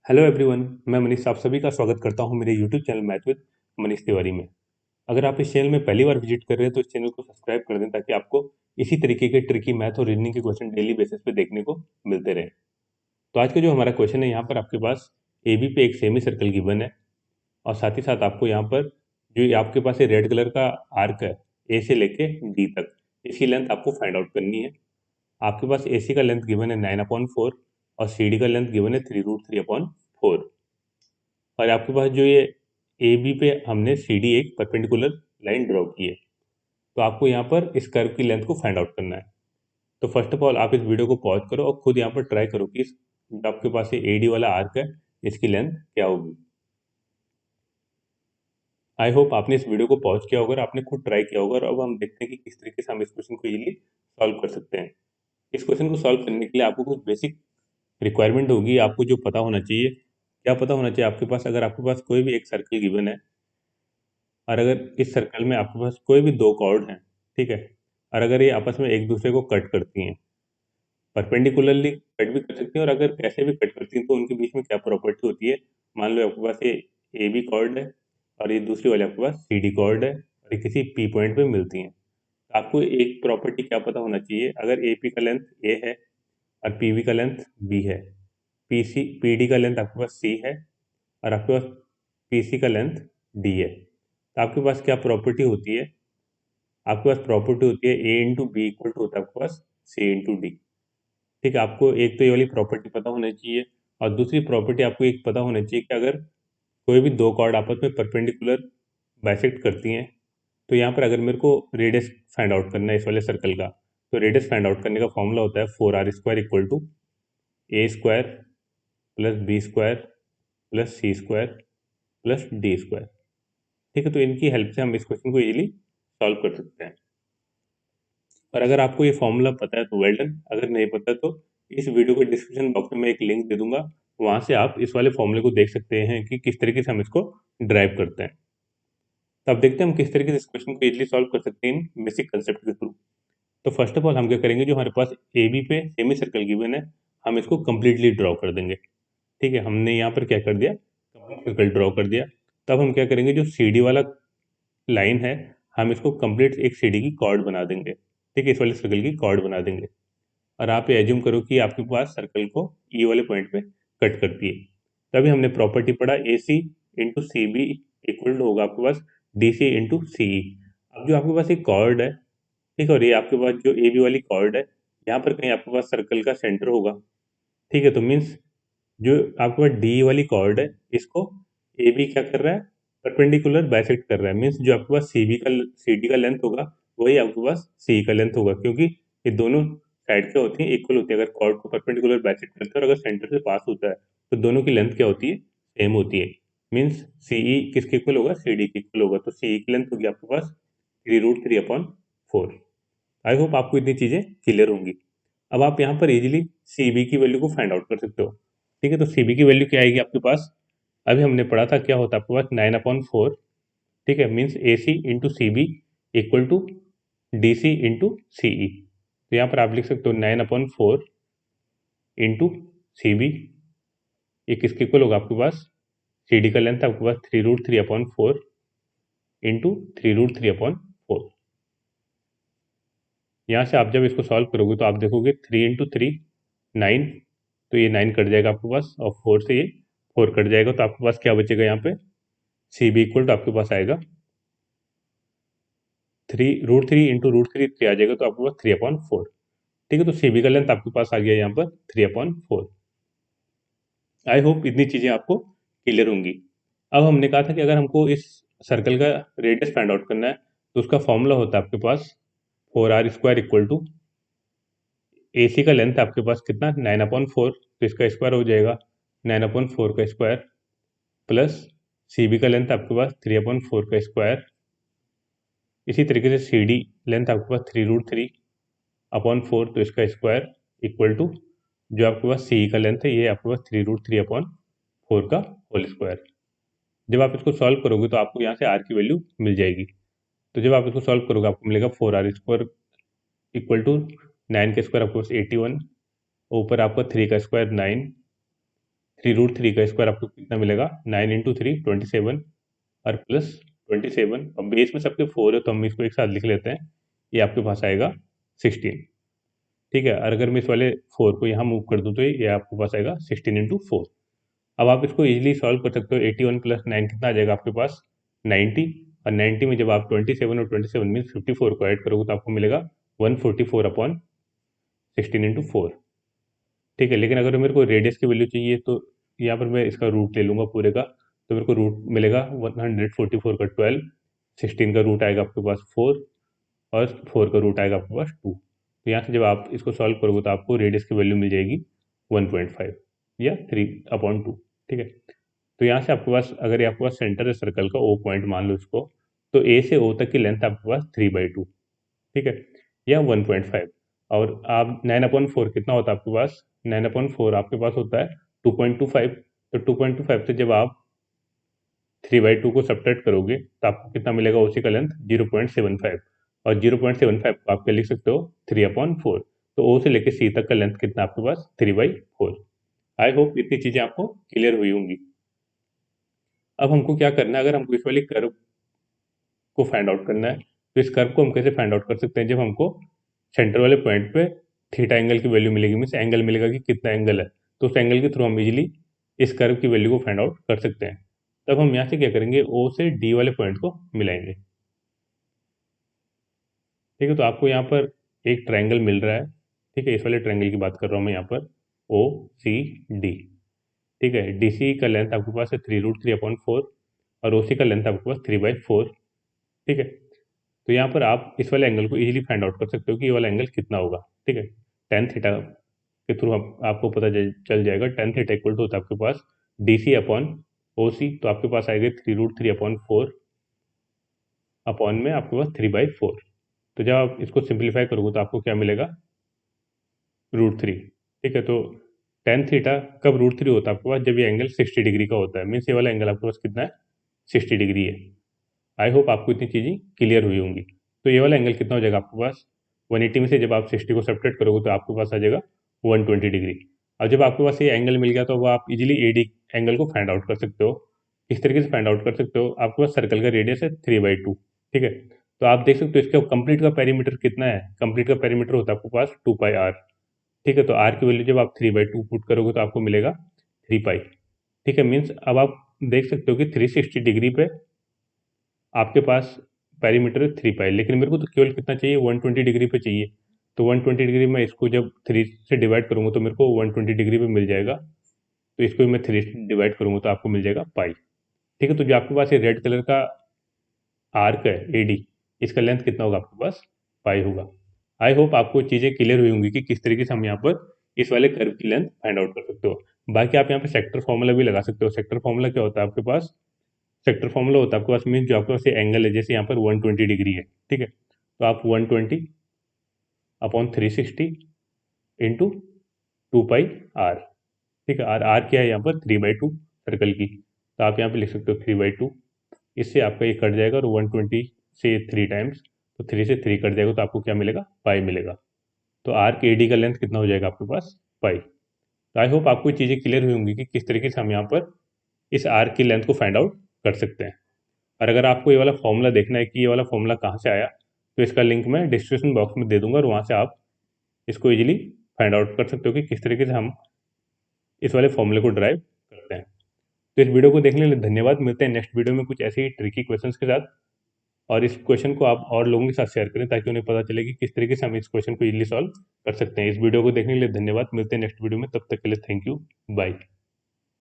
Hello everyone, मैं मनीष आप सभी का स्वागत करता हूं मेरे YouTube channel math with Manish Tiwari में। अगर आप इस चैनल में पहली बार विजिट कर रहे हैं तो इस चैनल को सब्सक्राइब कर दें ताकि आपको इसी तरीके के ट्रिकी मैथ और रीजनिंग के क्वेश्चन डेली बेसिस पे देखने को मिलते रहे। तो आज का जो हमारा क्वेश्चन है, यहाँ पर आपके पास ए बी पे एक सेमी सर्कल गिवन है और साथ ही साथ आपको यहाँ पर जो आपके पास ये रेड कलर का आर्क है ए से लेके डी तक, इसकी लेंथ आपको फाइंड आउट करनी है। आपके पास ए सी का लेंथ गिवन है 9/4 और सी डी का लेंथ गिवन है 3√3/4। और आपके पास जो ये ए बी पे हमने सी डी एक परपेंडिकुलर लाइन ड्रॉ की है, तो आपको यहाँ पर इस कर्व की लेंथ को फाइंड आउट करना है। तो फर्स्ट ऑफ ऑल आप इस वीडियो को पॉज करो और खुद यहाँ पर ट्राई करो कि जो आपके पास ये ए डी वाला आर्क है इसकी लेंथ क्या होगी। आई होप आपने इस वीडियो को पॉज किया होगा और आपने खुद ट्राई किया होगा। और अब हम देखते हैं कि किस तरीके से हम इस क्वेश्चन को इजीली सॉल्व कर सकते हैं। इस क्वेश्चन को सॉल्व करने के लिए आपको कुछ बेसिक रिक्वायरमेंट होगी, आपको जो पता होना चाहिए। क्या पता होना चाहिए आपके पास? अगर आपके पास कोई भी एक सर्कल गिवन है और अगर इस सर्कल में आपके पास कोई भी दो कॉर्ड हैं, ठीक है, और अगर ये आपस में एक दूसरे को कट करती हैं, परपेंडिकुलरली कट भी कर सकती हैं और अगर कैसे भी कट करती हैं तो उनके बीच में क्या प्रॉपर्टी होती है। मान लो आपके पास ये ए बी कॉर्ड है और ये दूसरी वाले आपके पास सी डी कॉर्ड है और ये किसी पी पॉइंट पे मिलती हैं, तो आपको एक प्रॉपर्टी क्या पता होना चाहिए। अगर ए पी का लेंथ ए है और पी बी का लेंथ बी है, पी डी का लेंथ आपके पास सी है और आपके पास पी सी का लेंथ डी है, तो आपके पास क्या प्रॉपर्टी होती है? आपके पास प्रॉपर्टी होती है ए इंटू बी इक्वल टू होता है आपके पास सी इंटू डी। ठीक है, आपको एक तो ये वाली प्रॉपर्टी पता होनी चाहिए और दूसरी प्रॉपर्टी आपको एक पता होना चाहिए कि अगर कोई भी दो कॉर्ड आपस में परपेंडिकुलर बाइसेक्ट करती हैं, तो यहाँ पर अगर मेरे को रेडियस फाइंड आउट करना है इस वाले सर्कल का, तो रेडियस फाइंड आउट करने का फॉर्मूला होता है 4r² equal to A square plus B square plus C square plus D square. ठीक है, तो इनकी हेल्प से हम इस क्वेश्चन को इजीली सॉल्व कर सकते हैं। और अगर आपको ये फॉर्मूला पता है तो वेल डन, अगर नहीं पता तो इस वीडियो के डिस्क्रिप्शन बॉक्स में मैं एक लिंक दे दूंगा, वहां से आप इस वाले फॉर्मूले को देख सकते हैं कि किस तरीके से हम इसको ड्राइव करते हैं। तो अब देखते हैं हम किस तरीके से इस क्वेश्चन को इजीली सॉल्व कर सकते हैं इन बेसिक कंसेप्ट के थ्रू। तो फर्स्ट ऑफ ऑल हम क्या करेंगे, जो हमारे पास ए बी पे सेमी सर्कल गिवन है, हम इसको कंप्लीटली ड्रॉ कर देंगे। ठीक है, हमने यहाँ पर क्या कर दिया, कंप्लीट सर्कल ड्रॉ कर दिया। तब हम क्या करेंगे, जो सी डी वाला लाइन है हम इसको कंप्लीट एक सी डी की कॉर्ड बना देंगे। ठीक है, इस वाले सर्कल की कॉर्ड बना देंगे और आप ये एज्यूम करो कि आपके पास सर्कल को ई वाले पॉइंट पे कट करती है। तभी हमने प्रॉपर्टी पढ़ा ए C into C B equal होगा आपके पास डी सी इंटू सी ई। अब जो आपके पास एक कॉर्ड है, ठीक है, और ये आपके पास जो ए बी वाली कॉर्ड है, यहाँ पर कहीं आपके पास सर्कल का सेंटर होगा। ठीक है, तो मीन्स जो आपके पास डी वाली कॉर्ड है, इसको ए बी क्या कर रहा है, परपेंडिकुलर बाइसेक्ट कर रहा है। मीन्स जो आपके पास सी डी का लेंथ होगा वही आपके पास सी का लेंथ होगा, क्योंकि ये दोनों साइड क्या होती है, इक्वल होती है। अगर कॉर्ड को परपेंडिकुलर बाइसेक्ट करते हैं और अगर सेंटर से पास होता है तो दोनों की लेंथ क्या होती है, सेम होती है। मीन्स सी ई किसके इक्वल होगा, सी डी के इक्वल होगा। तो सी ई की लेंथ होगी आपके पास 3√3/4। आई होप आपको इतनी चीज़ें क्लियर होंगी। अब आप यहाँ पर इजीली सी बी की वैल्यू को फाइंड आउट कर सकते हो। ठीक है, तो सी बी की वैल्यू क्या आएगी आपके पास, अभी हमने पढ़ा था क्या होता है आपके पास 9/4। ठीक है, means A C into C B equal to D C into C E. तो यहाँ पर आप लिख सकते हो 9/4 इंटू सी बी, ये किसके इक्वल होगा आपके पास, सी डी का लेंथ आपके पास 3√3/4 इंटू 3√3/4। यहाँ से आप जब इसको सॉल्व करोगे तो आप देखोगे 3 इंटू 3 9, तो ये 9 कट जाएगा आपके पास और 4 से ये 4 कट जाएगा, तो आपके पास क्या बचेगा यहाँ पे, सी बी इक्वल तो आपके पास आएगा 3√3 इंटू √3 आ जाएगा, तो आपके पास 3/4। ठीक है, तो सी बी का लेंथ आपके पास आ गया यहाँ पर 3/4। आई होप इतनी चीज़ें आपको क्लियर होंगी। अब हमने कहा था कि अगर हमको इस सर्कल का रेडियस फाइंड आउट करना है तो उसका फॉर्मूला होता है आपके पास 4r² इक्वल टू ए सी का लेंथ आपके पास कितना 9/4, तो इसका स्क्वायर हो जाएगा 9/4 का स्क्वायर प्लस सी बी का लेंथ आपके पास 3/4 का स्क्वायर। इसी तरीके से सी डी लेंथ आपके पास 3√3/4, तो इसका स्क्वायर इक्वल टू जो आपके पास सी का लेंथ है ये आपके पास 3√3/4 का होल स्क्वायर। जब आप इसको सॉल्व करोगे तो आपको यहाँ से आर की वैल्यू मिल जाएगी। तो जब आप इसको सॉल्व करोगे आपको मिलेगा 4r² इक्वल टू 9 का स्क्वायर आपके पास 81, ऊपर आपका 3 का स्क्वायर 9 3√3 का स्क्वायर आपको कितना मिलेगा, 9 इंटू 3 27 और प्लस 27, और बेस में सबके 4 है तो हम इसको एक साथ लिख लेते हैं, ये आपके पास आएगा 16। ठीक है, और अगर मैं इस वाले 4 को यहाँ मूव कर दूँ तो ये आपके पास आएगा 16 इंटू 4। अब आप इसको इजीली सॉल्व कर सकते हो। 81 प्लस 9 कितना आ जाएगा आपके पास, 90, और 90 में जब आप 27 और 27 मीन्स 54 को ऐड करोगे तो आपको मिलेगा 144 अपॉन 16 इंटू 4। ठीक है, लेकिन अगर मेरे को रेडियस की वैल्यू चाहिए तो यहाँ पर मैं इसका रूट ले लूँगा पूरे का, तो मेरे को रूट मिलेगा 144 का 12, 16 का रूट आएगा आपके पास 4, और 4 का रूट आएगा आपके पास 2। तो यहाँ से जब आप इसको सॉल्व करोगे तो आपको रेडियस की वैल्यू मिल जाएगी 1.5 या 3/2। ठीक है, तो यहाँ से आपके पास, अगर ये आपके पास सेंटर है सर्कल का, ओ पॉइंट मान लो इसको, तो ए से ओ तक की लेंथ आपके पास 3/2, ठीक है, या 1.5। और आप 9/4 कितना होता है आपके पास, 9/4 आपके पास होता है 2.25। तो 2.25 से जब आप 3/2 को सब्ट्रैक्ट करोगे तो आपको कितना मिलेगा, उसी का लेंथ 0.75, और 0.75 को आप क्या लिख सकते हो, 3/4। तो ओ से लेके सी तक का लेंथ कितना आपके पास, 3/4। आई होप इतनी चीज़ें आपको क्लियर हुई होंगी। अब हमको क्या करना है, अगर हमको इस वाली कर्व को फाइंड आउट करना है तो इस कर्व को हम कैसे फाइंड आउट कर सकते हैं, जब हमको सेंटर वाले पॉइंट पे थीटा एंगल की वैल्यू मिलेगी, मीन्स एंगल मिलेगा कि कितना एंगल है, तो उस एंगल के थ्रू हम इजीली इस कर्व की वैल्यू को फाइंड आउट कर सकते हैं। तब हम यहाँ से क्या करेंगे, ओ से डी वाले पॉइंट को मिलाएंगे। ठीक है, तो आपको यहाँ पर एक ट्रायंगल मिल रहा है। ठीक है, इस वाले ट्रायंगल की बात कर रहा हूँ मैं यहाँ पर, ओ सी डी। ठीक है, डी सी का लेंथ आपके पास है 3√3/4, और ओ सी का लेंथ आपके पास 3/4। ठीक है, तो यहाँ पर आप इस वाले एंगल को इजीली फाइंड आउट कर सकते हो कि ये वाला एंगल कितना होगा। ठीक है, टेन थीटा के थ्रू आपको पता चल जाएगा। टेन थीटा इक्वल टू होता है आपके पास डी सी अपॉन ओ सी, तो आपके पास आएगा 3√3/4 अपॉन में आपके पास 3/4। तो जब आप इसको सिंप्लीफाई करोगे तो आपको क्या मिलेगा, √3। ठीक है, तो टेन थीटा कब √3 होता है आपके पास, जब ये एंगल 60 डिग्री का होता है, मीन्स ये वाला एंगल आपके पास कितना है, 60 डिग्री है। आई होप आपको इतनी चीज़ें क्लियर हुई होंगी। तो ये वाला एंगल कितना हो जाएगा आपके पास, 180 में से जब आप 60 को सब्ट्रैक्ट करोगे तो आपके पास आ जाएगा 120 डिग्री। और जब आपके पास ये एंगल मिल गया तो वो आप इजीली ए डी एंगल को फाइंड आउट कर सकते हो। इस तरीके से फाइंड आउट कर सकते हो, आपके पास सर्कल का रेडियस है 3/2। ठीक है, तो आप देख सकते हो इसका कंप्लीट का पेरीमीटर कितना है, कंप्लीट का पेरीमीटर होता है आपके पास 2πr। ठीक है, तो आर की वैल्यू जब आप 3/2 पुट करोगे तो आपको मिलेगा 3π। ठीक है, मीन्स अब आप देख सकते हो कि 360 डिग्री पे आपके पास पेरीमीटर है 3π, लेकिन मेरे को तो केवल कितना चाहिए, 120 डिग्री पे चाहिए। तो 120 डिग्री में इसको जब 3 से डिवाइड करूंगा तो मेरे को 120 डिग्री पे मिल जाएगा। तो इसको भी मैं 3 से डिवाइड करूंगा तो आपको मिल जाएगा पाई। ठीक है, तो जो आपके पास ये रेड कलर का आर्क है ए डी, इसका लेंथ कितना होगा आपके पास, पाई होगा। आई होप आपको चीज़ें क्लियर हुई होंगी कि किस तरीके से हम यहाँ पर इस वाले कर्व की लेंथ फाइंड आउट कर सकते हो। बाकी आप यहाँ पे सेक्टर फॉर्मूला भी लगा सकते हो। सेक्टर फॉर्मूला क्या होता है आपके पास, सेक्टर फॉर्मूला होता है आपके पास, मीन जो आपके पास ये एंगल है, जैसे यहाँ पर 120 डिग्री है। ठीक है, तो आप 120 अपॉन 360 इंटू 2πr। ठीक है, और आर क्या है यहाँ पर, 3/2 सर्कल की, तो आप यहाँ पे लिख सकते हो 3/2। इससे आपका ये कट जाएगा, और 120 से 3 टाइम्स, तो 3 से 3 कट जाएगा तो आपको क्या मिलेगा, पाई मिलेगा। तो आर के डी का लेंथ कितना हो जाएगा आपके पास, पाई। तो आई होप आपको चीज़ें क्लियर हुई होंगी कि किस तरीके से हम यहाँ पर इस आर की लेंथ को फाइंड आउट कर सकते हैं। और अगर आपको ये वाला फॉर्मूला देखना है कि ये वाला फॉर्मूला कहाँ से आया, तो इसका लिंक मैं डिस्क्रिप्शन बॉक्स में दे दूंगा, और वहाँ से आप इसको इजीली फाइंड आउट कर सकते हो कि किस तरीके से हम इस वाले फॉर्मूले को ड्राइव करते हैं। तो इस वीडियो को देखने के लिए धन्यवाद। मिलते हैं नेक्स्ट वीडियो में कुछ ऐसे ही ट्रिकी क्वेश्चंस के साथ, और इस क्वेश्चन को आप और लोगों के साथ शेयर करें ताकि उन्हें पता चले कि किस तरीके से हम इस क्वेश्चन को इजीली सॉल्व कर सकते हैं। इस वीडियो को देखने के लिए धन्यवाद। मिलते हैं नेक्स्ट वीडियो में, तब तक के लिए थैंक यू, बाय।